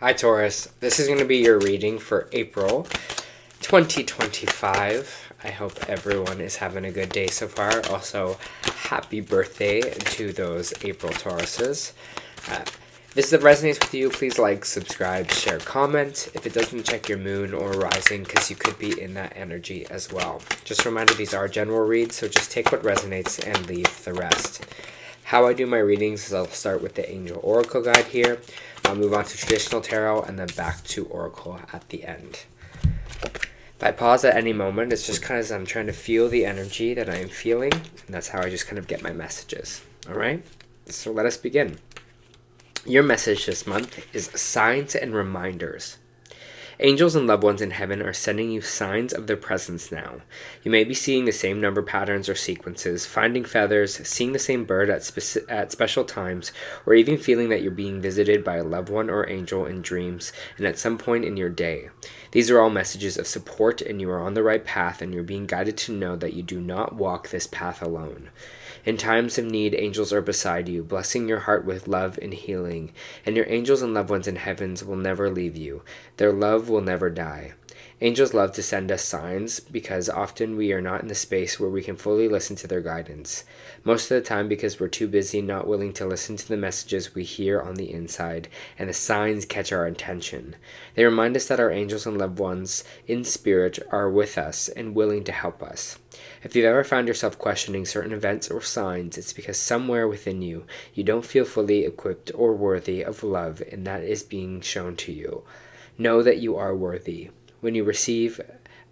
Hi Taurus, this is going to be your reading for April 2025. I hope everyone is having a good day so far. Also, happy birthday to those April Tauruses. If this resonates with you, please like, subscribe, share, comment. If it doesn't, check your moon or rising because you could be in that energy as well. Just a reminder, these are general reads, so just take what resonates and leave the rest. How I do my readings is I'll start with the Angel Oracle Guide here. I'll move on to traditional tarot and then back to Oracle at the end. If I pause at any moment, it's just because I'm trying to feel the energy that I am feeling, and that's how I just kind of get my messages. Alright? So let us begin. Your message this month is signs and reminders. Angels and loved ones in heaven are sending you signs of their presence now. You may be seeing the same number patterns or sequences, finding feathers, seeing the same bird at special times, or even feeling that you're being visited by a loved one or angel in dreams and at some point in your day. These are all messages of support, and you are on the right path, and you're being guided to know that you do not walk this path alone. In times of need, angels are beside you, blessing your heart with love and healing, and your angels and loved ones in heavens will never leave you. Their love will never die. Angels love to send us signs because often we are not in the space where we can fully listen to their guidance. Most of the time because we're too busy, not willing to listen to the messages we hear on the inside, and the signs catch our attention. They remind us that our angels and loved ones in spirit are with us and willing to help us. If you've ever found yourself questioning certain events or signs, it's because somewhere within you, you don't feel fully equipped or worthy of love, and that is being shown to you. Know that you are worthy. When you receive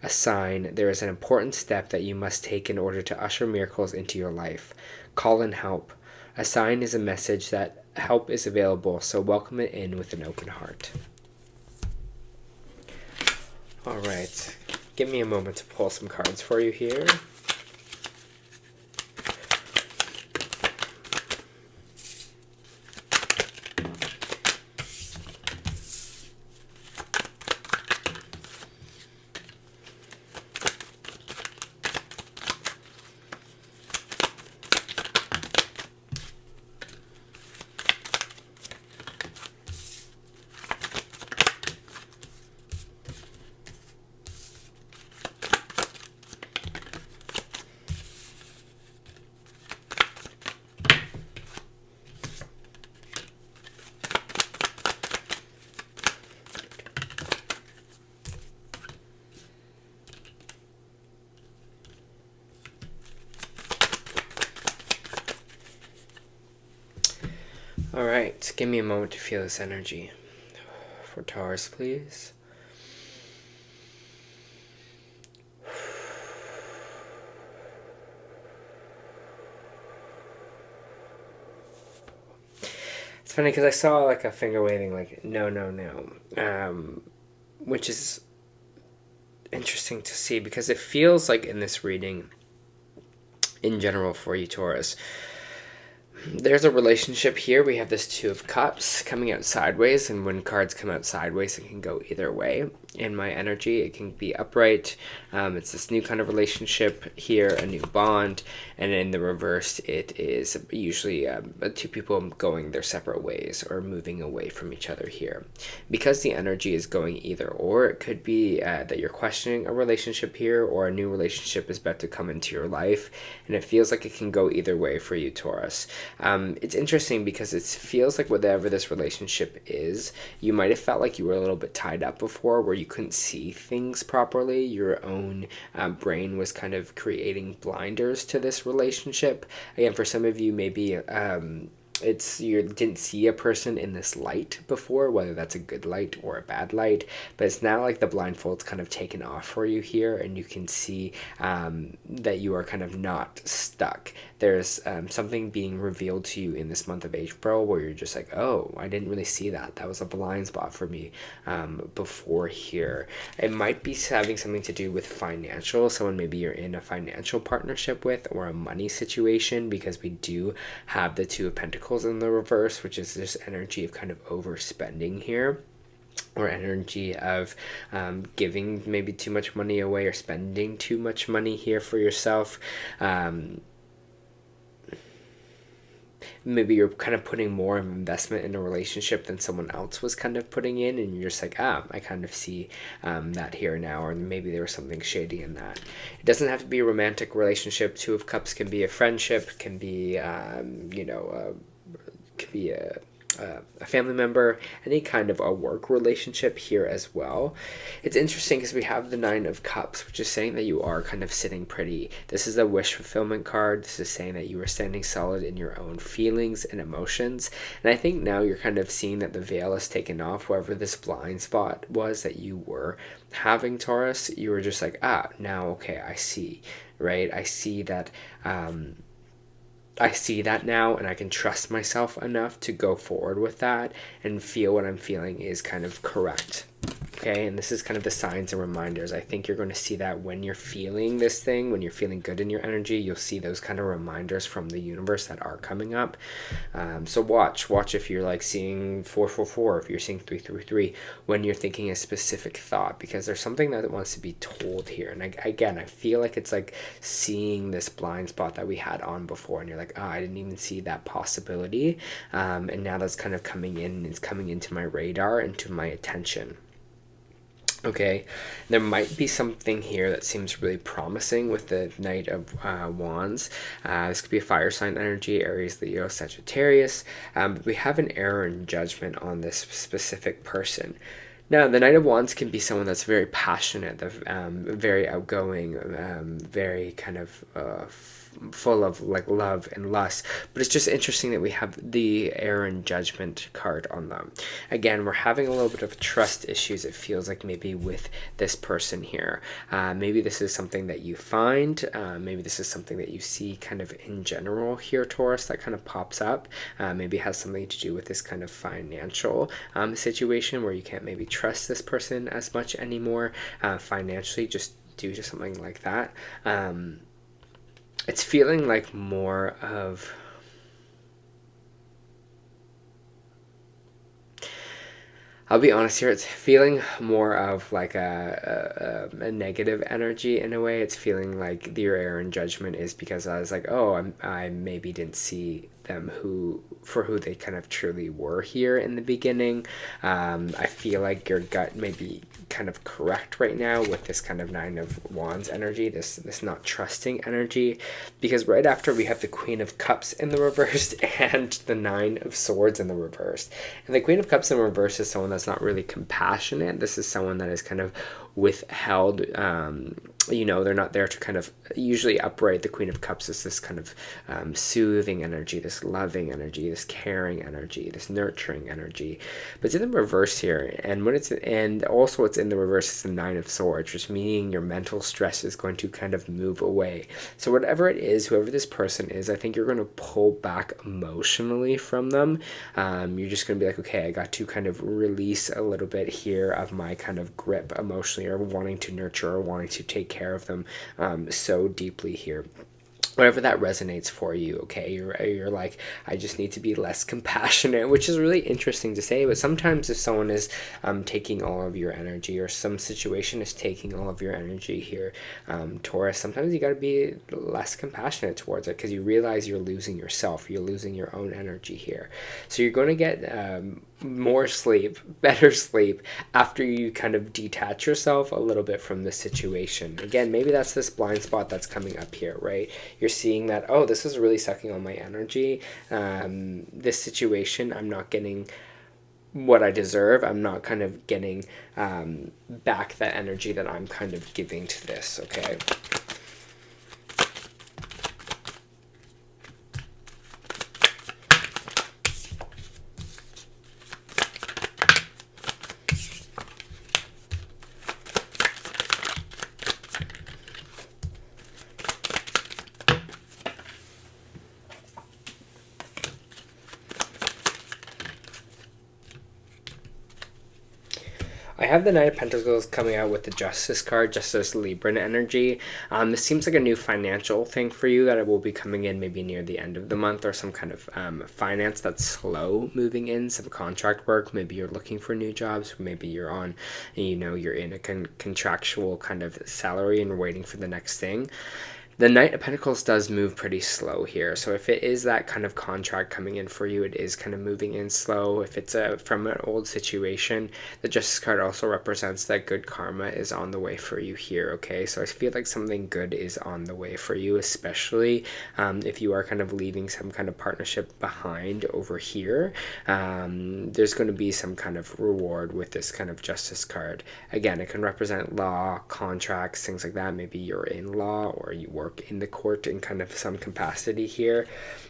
a sign, there is an important step that you must take in order to usher miracles into your life. Call in help. A sign is a message that help is available, so welcome it in with an open heart. Alright, give me a moment to pull some cards for you here. Alright, give me a moment to feel this energy. For Taurus, please. It's funny because I saw like a finger waving like no, no, no. Which is interesting to see because it feels like in this reading, in general for you Taurus, there's a relationship here. We have this Two of Cups coming out sideways, and when cards come out sideways, it can go either way. In my energy, it can be upright. It's this new kind of relationship here, a new bond, and in the reverse, it is usually two people going their separate ways or moving away from each other here. Because the energy is going either or, it could be that you're questioning a relationship here, or a new relationship is about to come into your life, and it feels like it can go either way for you, Taurus. It's interesting because it feels like whatever this relationship is, you might have felt like you were a little bit tied up before where you couldn't see things properly. Your own brain was kind of creating blinders to this relationship. Again, for some of you, maybe you didn't see a person in this light before, whether that's a good light or a bad light, but it's now like the blindfold's kind of taken off for you here, and you can see that you are kind of not stuck. There's something being revealed to you in this month of April where you're just like, oh, I didn't really see that. That was a blind spot for me before here. It might be having something to do with financial, someone maybe you're in a financial partnership with, or a money situation, because we do have the Two of Pentacles in the reverse, which is this energy of kind of overspending here, or energy of giving maybe too much money away or spending too much money here for yourself. maybe you're kind of putting more investment in a relationship than someone else was kind of putting in, and you're just like, I kind of see that here now, or maybe there was something shady in that. It doesn't have to be a romantic relationship. Two of Cups can be a friendship, can be could be a family member, any kind of a work relationship here as well. It's interesting because we have the Nine of Cups, which is saying that you are kind of sitting pretty. This is a wish fulfillment card. This is saying that you are standing solid in your own feelings and emotions. And I think now you're kind of seeing that the veil is taken off. Wherever this blind spot was that you were having, Taurus, you were just like, now, okay, I see, right? I see that now, and I can trust myself enough to go forward with that and feel what I'm feeling is kind of correct. Okay, and this is kind of the signs and reminders. I think you're going to see that when you're feeling this thing, when you're feeling good in your energy, you'll see those kind of reminders from the universe that are coming up. So watch if you're like seeing 444, if you're seeing 333, when you're thinking a specific thought, because there's something that wants to be told here. And I feel like it's like seeing this blind spot that we had on before, and you're like, I didn't even see that possibility. And now that's kind of coming in, it's coming into my radar, into my attention. Okay, there might be something here that seems really promising with the Knight of Wands. This could be a fire sign energy, Aries, Leo, Sagittarius. But we have an error in judgment on this specific person. Now, the Knight of Wands can be someone that's very passionate, very outgoing, very kind of full of like love and lust, but it's just interesting that we have the error and judgment card on them. Again, we're having a little bit of trust issues, it feels like, maybe with this person here. Maybe this is something that you find, maybe this is something that you see kind of in general here, Taurus, that kind of pops up. Maybe it has something to do with this kind of financial situation where you can't maybe trust this person as much anymore financially, just due to something like that. It's feeling like more of, I'll be honest here, it's feeling more of like a negative energy in a way. It's feeling like your error in judgment is because I was like, I maybe didn't see them for who they kind of truly were here in the beginning. I feel like your gut may be kind of correct right now with this kind of Nine of Wands energy, this not trusting energy, because right after we have the Queen of Cups in the reverse and the Nine of Swords in the reverse. And the Queen of Cups in reverse is someone that's not really compassionate. This is someone that is kind of withheld. They're not there to kind of, usually upright, the Queen of Cups is this kind of soothing energy, this loving energy, this caring energy, this nurturing energy. But it's in the reverse here, and also it's in the reverse is the Nine of Swords, just meaning your mental stress is going to kind of move away. So whatever it is, whoever this person is, I think you're going to pull back emotionally from them. You're just going to be like, okay, I got to kind of release a little bit here of my kind of grip emotionally, or wanting to nurture, or wanting to take care of them so deeply here. Whatever that resonates for you, okay, you're like, I just need to be less compassionate, which is really interesting to say. But sometimes if someone is taking all of your energy, or some situation is taking all of your energy here, Taurus, sometimes you got to be less compassionate towards it, because you realize you're losing yourself, you're losing your own energy here. So you're going to get more sleep, better sleep, after you kind of detach yourself a little bit from the situation. Again, maybe that's this blind spot that's coming up here, right? You're seeing that, this is really sucking all my energy. This situation, I'm not getting what I deserve. I'm not kind of getting back that energy that I'm kind of giving to this, okay? I have the Knight of Pentacles coming out with the Justice card, Justice Libran energy. This seems like a new financial thing for you, that it will be coming in maybe near the end of the month, or some kind of finance that's slow moving in, some contract work. Maybe you're looking for new jobs, maybe you're on, you're in a contractual kind of salary and waiting for the next thing. The Knight of Pentacles does move pretty slow here. So if it is that kind of contract coming in for you, it is kind of moving in slow. If it's from an old situation, the Justice card also represents that good karma is on the way for you here, okay? So I feel like something good is on the way for you, especially if you are kind of leaving some kind of partnership behind over here. There's going to be some kind of reward with this kind of Justice card. Again, it can represent law, contracts, things like that. Maybe you're in law or you work in the court in kind of some capacity here,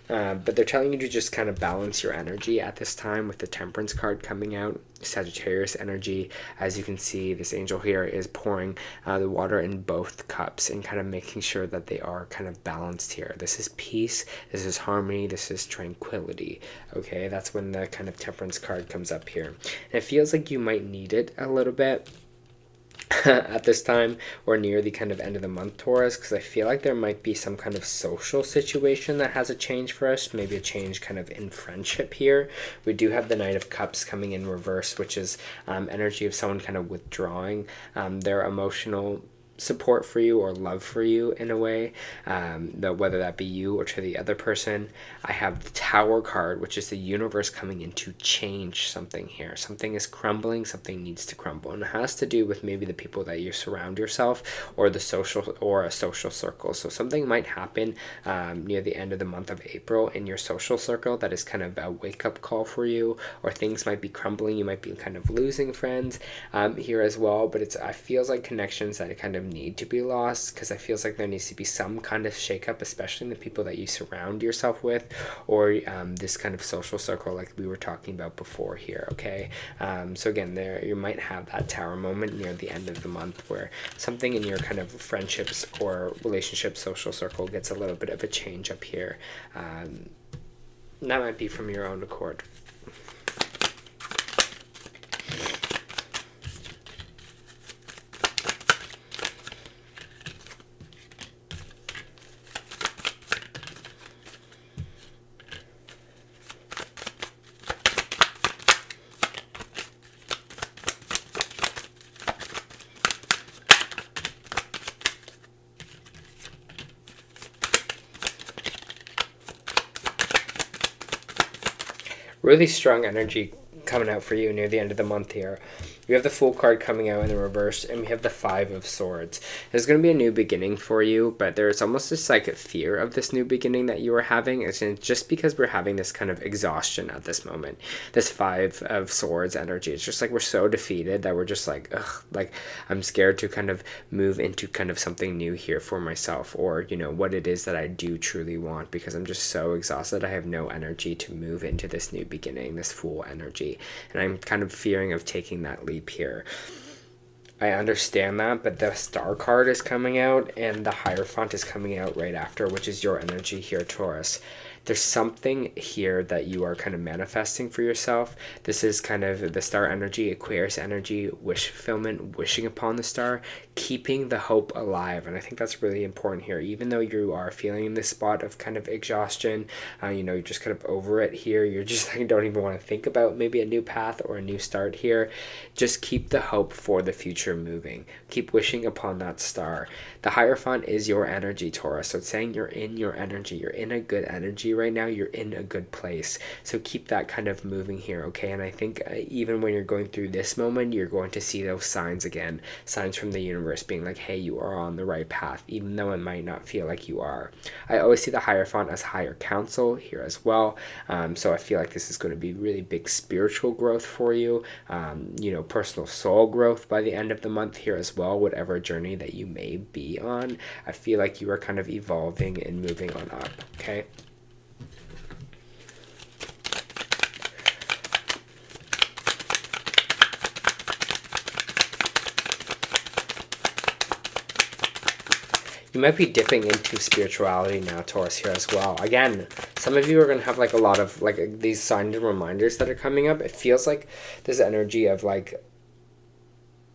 but they're telling you to just kind of balance your energy at this time with the Temperance card coming out. Sagittarius energy, as you can see, this angel here is pouring the water in both cups and kind of making sure that they are kind of balanced here. This is peace, this is harmony, this is tranquility, okay? That's when the kind of Temperance card comes up here. And it feels like you might need it a little bit at this time or near the kind of end of the month, Taurus, because I feel like there might be some kind of social situation that has a change for us, maybe a change kind of in friendship here. We do have the Knight of Cups coming in reverse, which is energy of someone kind of withdrawing their emotional support for you or love for you in a way, whether that be you or to the other person. I have the Tower card, which is the universe coming in to change something here. Something is crumbling, something needs to crumble, and it has to do with maybe the people that you surround yourself or the social or a social circle. So something might happen near the end of the month of April in your social circle that is kind of a wake-up call for you, or things might be crumbling. You might be kind of losing friends here as well, but I feels like connections that kind of need to be lost, because I feels like there needs to be some kind of shakeup, especially in the people that you surround yourself with, or this kind of social circle like we were talking about before here, okay? So again, there you might have that Tower moment near the end of the month where something in your kind of friendships or relationship social circle gets a little bit of a change up here. That might be from your own accord. Really strong energy coming out for you near the end of the month here. We have the Fool card coming out in the reverse, and we have the Five of Swords. There's going to be a new beginning for you, but there's almost this like a fear of this new beginning that you are having. It's just because we're having this kind of exhaustion at this moment. This Five of Swords energy. It's just like we're so defeated that we're just like, ugh, like I'm scared to kind of move into kind of something new here for myself, or, you know, what it is that I do truly want, because I'm just so exhausted. I have no energy to move into this new beginning, this Fool energy. And I'm kind of fearing of taking that leap here. I understand that, but the Star card is coming out and the Hierophant is coming out right after, which is your energy here, Taurus. There's something here that you are kind of manifesting for yourself. This is kind of the Star energy, Aquarius energy, wish fulfillment, wishing upon the star, keeping the hope alive. And I think that's really important here. Even though you are feeling in this spot of kind of exhaustion, you know, you're just kind of over it here. You're just like, don't even want to think about maybe a new path or a new start here. Just keep the hope for the future moving. Keep wishing upon that star. The Hierophant is your energy, Taurus. So it's saying you're in your energy. You're in a good energy right now. You're in a good place. So keep that kind of moving here, okay? And I think even when you're going through this moment, you're going to see those signs again. Signs from the universe being like, hey, you are on the right path, even though it might not feel like you are. I always see the Hierophant as higher counsel here as well. So I feel like this is going to be really big spiritual growth for you. You know, personal soul growth by the end of the month here as well, whatever journey that you may be on. I feel like you are kind of evolving and moving on up, okay? You might be dipping into spirituality now, Taurus, here as well. Again, some of you are going to have like a lot of like these signs and reminders that are coming up. It feels like this energy of like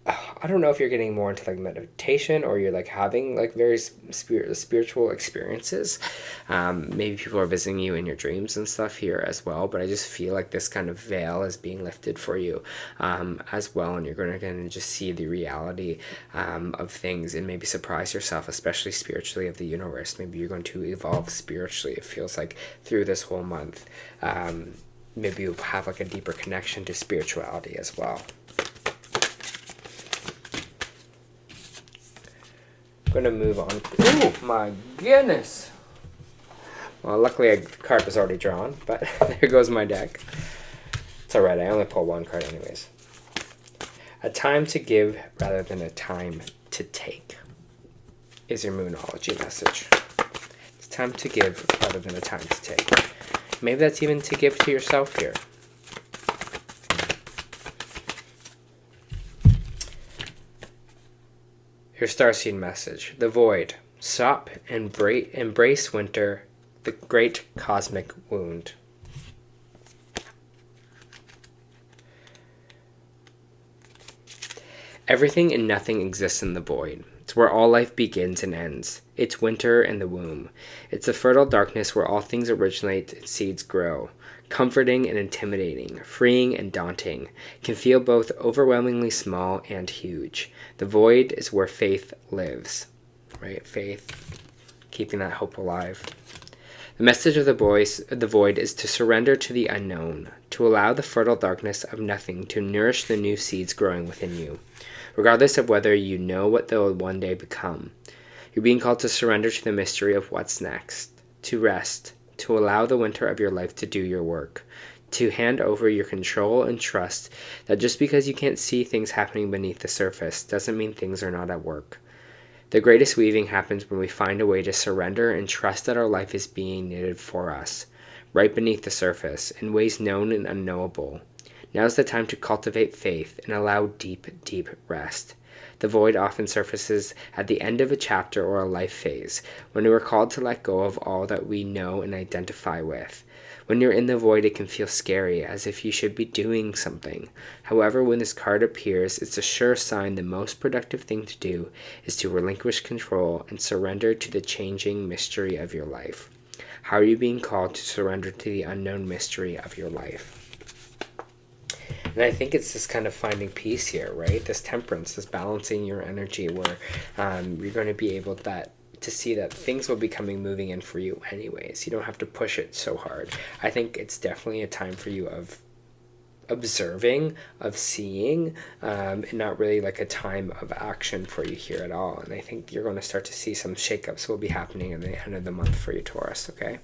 I don't know if you're getting more into like meditation or you're like having like very spiritual experiences. Maybe people are visiting you in your dreams and stuff here as well, but I just feel like this kind of veil is being lifted for you as well, and you're going to just see the reality of things and maybe surprise yourself, especially spiritually, of the universe. Maybe you're going to evolve spiritually, it feels like, through this whole month. Maybe you have like a deeper connection to spirituality as well. Going to move on. Oh my goodness. Well, luckily the card was already drawn, but there goes my deck. It's alright, I only pull one card anyways. A time to give rather than a time to take is your Moonology message. It's time to give rather than a time to take. Maybe that's even to give to yourself here. Your Starseed message. The void. Stop and embrace winter, the great cosmic wound. Everything and nothing exists in the void. It's where all life begins and ends. It's winter in the womb. It's the fertile darkness where all things originate and seeds grow. Comforting and intimidating, freeing and daunting, can feel both overwhelmingly small and huge. The void is where faith lives, right? Faith, keeping that hope alive. The message of the void is to surrender to the unknown, to allow the fertile darkness of nothing to nourish the new seeds growing within you, regardless of whether you know what they'll one day become. You're being called to surrender to the mystery of what's next, to rest, to allow the winter of your life to do your work, to hand over your control and trust that just because you can't see things happening beneath the surface doesn't mean things are not at work. The greatest weaving happens when we find a way to surrender and trust that our life is being knitted for us, right beneath the surface, in ways known and unknowable. Now's the time to cultivate faith and allow deep, deep rest. The void often surfaces at the end of a chapter or a life phase, when we are called to let go of all that we know and identify with. When you're in the void, it can feel scary, as if you should be doing something. However, when this card appears, it's a sure sign the most productive thing to do is to relinquish control and surrender to the changing mystery of your life. How are you being called to surrender to the unknown mystery of your life? And I think it's this kind of finding peace here, right? This temperance, this balancing your energy, where you're going to be able to see that things will be moving in for you anyways. You don't have to push it so hard. I think it's definitely a time for you of observing, of seeing, and not really like a time of action for you here at all. And I think you're going to start to see some shakeups will be happening at the end of the month for you, Taurus, okay?